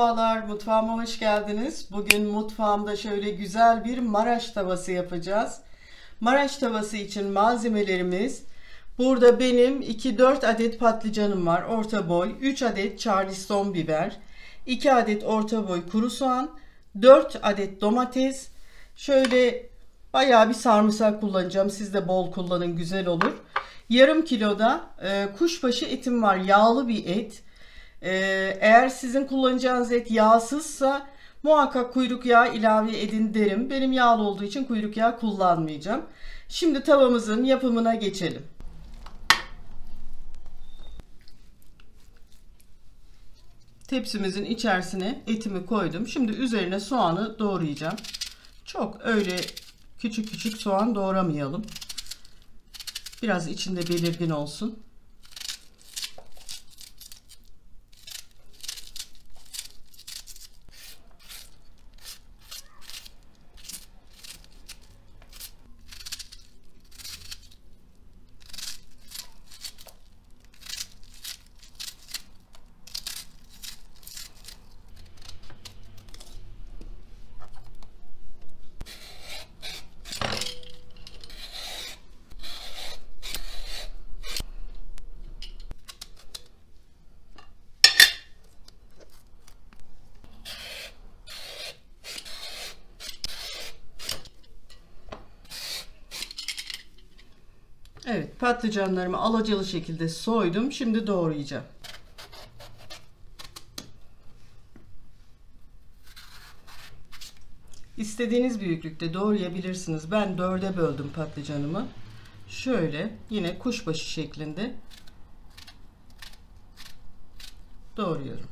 Merhabalar, mutfağıma hoş geldiniz. Bugün mutfağımda şöyle güzel bir Maraş tavası yapacağız. Maraş tavası için malzemelerimiz: burada benim 2-4 adet patlıcanım var, orta boy, 3 adet Charleston biber, 2 adet orta boy kuru soğan, 4 adet domates, şöyle bayağı bir sarımsak kullanacağım. Siz de bol kullanın, güzel olur. Yarım kiloda kuşbaşı etim var, yağlı bir et. Eğer sizin kullanacağınız et yağsızsa muhakkak kuyruk yağı ilave edin derim. Benim yağlı olduğu için kuyruk yağı kullanmayacağım. Şimdi tavamızın yapımına geçelim. Tepsimizin içerisine etimi koydum. Şimdi üzerine soğanı doğrayacağım. Çok öyle küçük küçük soğan doğramayalım. Biraz içinde belirgin olsun. Evet, patlıcanlarımı alacalı şekilde soydum. Şimdi doğrayacağım. İstediğiniz büyüklükte doğrayabilirsiniz. Ben 4'e böldüm patlıcanımı. Şöyle yine kuşbaşı şeklinde doğruyorum.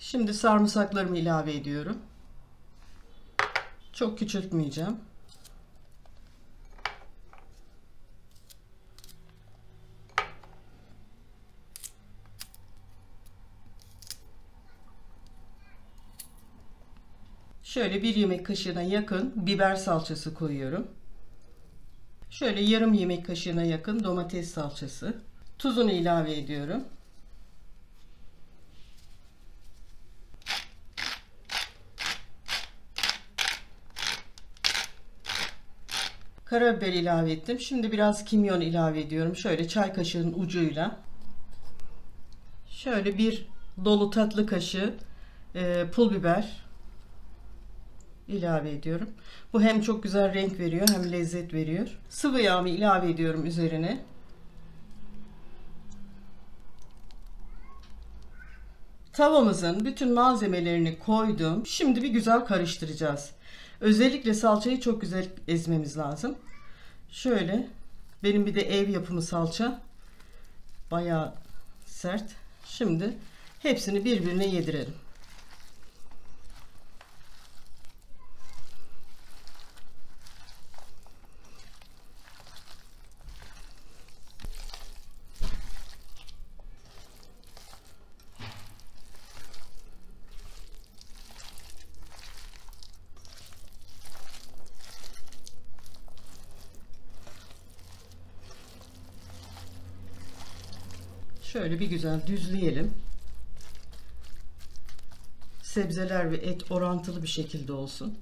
Şimdi sarımsaklarımı ilave ediyorum. Çok küçültmeyeceğim. Şöyle 1 yemek kaşığına yakın biber salçası koyuyorum. Şöyle yarım yemek kaşığına yakın domates salçası. Tuzunu ilave ediyorum. Karabiber ilave ettim. Şimdi biraz kimyon ilave ediyorum. Şöyle çay kaşığının ucuyla. Şöyle bir dolu tatlı kaşığı pul biber ilave ediyorum. Bu hem çok güzel renk veriyor hem lezzet veriyor. Sıvı yağımı ilave ediyorum üzerine. Tavamızın bütün malzemelerini koydum. Şimdi bir güzel karıştıracağız. Özellikle salçayı çok güzel ezmemiz lazım. Şöyle, benim bir de ev yapımı salça. Bayağı sert. Şimdi hepsini birbirine yedirelim. Şöyle bir güzel düzleyelim. Sebzeler ve et orantılı bir şekilde olsun.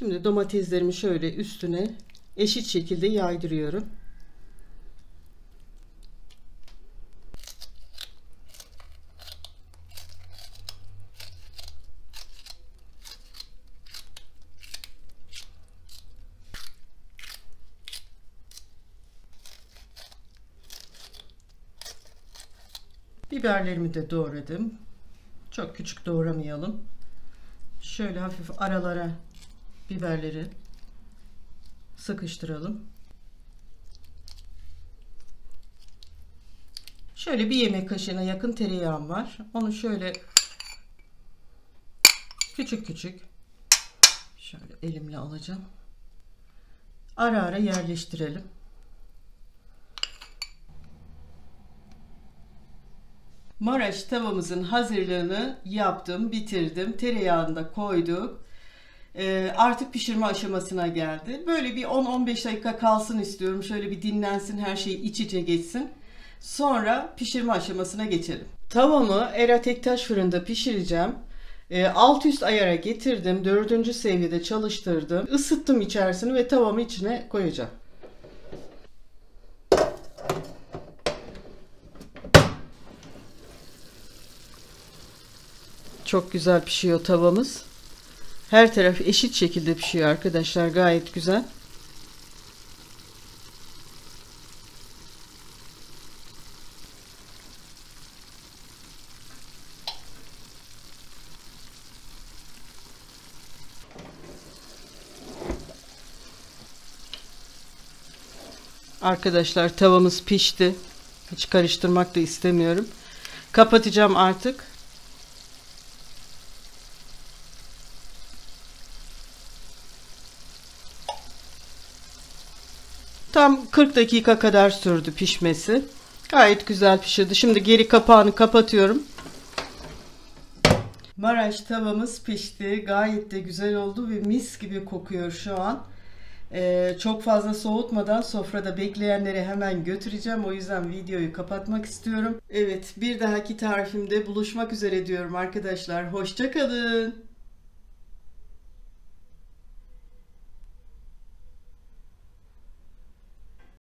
Şimdi domateslerimi şöyle üstüne eşit şekilde yaydırıyorum. Biberlerimi de doğradım. Çok küçük doğramayalım. Şöyle hafif aralara biberleri sıkıştıralım. Şöyle bir yemek kaşığına yakın tereyağım var. Onu şöyle küçük küçük şöyle elimle alacağım. Ara ara yerleştirelim. Maraş tavamızın hazırlığını yaptım, bitirdim. Tereyağını da koyduk. Artık pişirme aşamasına geldi. Böyle bir 10-15 dakika kalsın istiyorum. Şöyle bir dinlensin, her şey iç içe geçsin. Sonra pişirme aşamasına geçelim. Tavamı Era Tektaş fırında pişireceğim. Alt üst ayara getirdim. 4. seviyede çalıştırdım. Isıttım içerisini ve tavamı içine koyacağım. Çok güzel pişiyor tavamız. Her taraf eşit şekilde pişiyor arkadaşlar. Gayet güzel. Arkadaşlar tavamız pişti. Hiç karıştırmak da istemiyorum. Kapatacağım artık. Tam 40 dakika kadar sürdü pişmesi. Gayet güzel pişirdi. Şimdi geri kapağını kapatıyorum. Maraş tavamız pişti. Gayet de güzel oldu ve mis gibi kokuyor şu an. Çok fazla soğutmadan sofrada bekleyenlere hemen götüreceğim. O yüzden videoyu kapatmak istiyorum. Evet, bir dahaki tarifimde buluşmak üzere diyorum arkadaşlar. Hoşça kalın.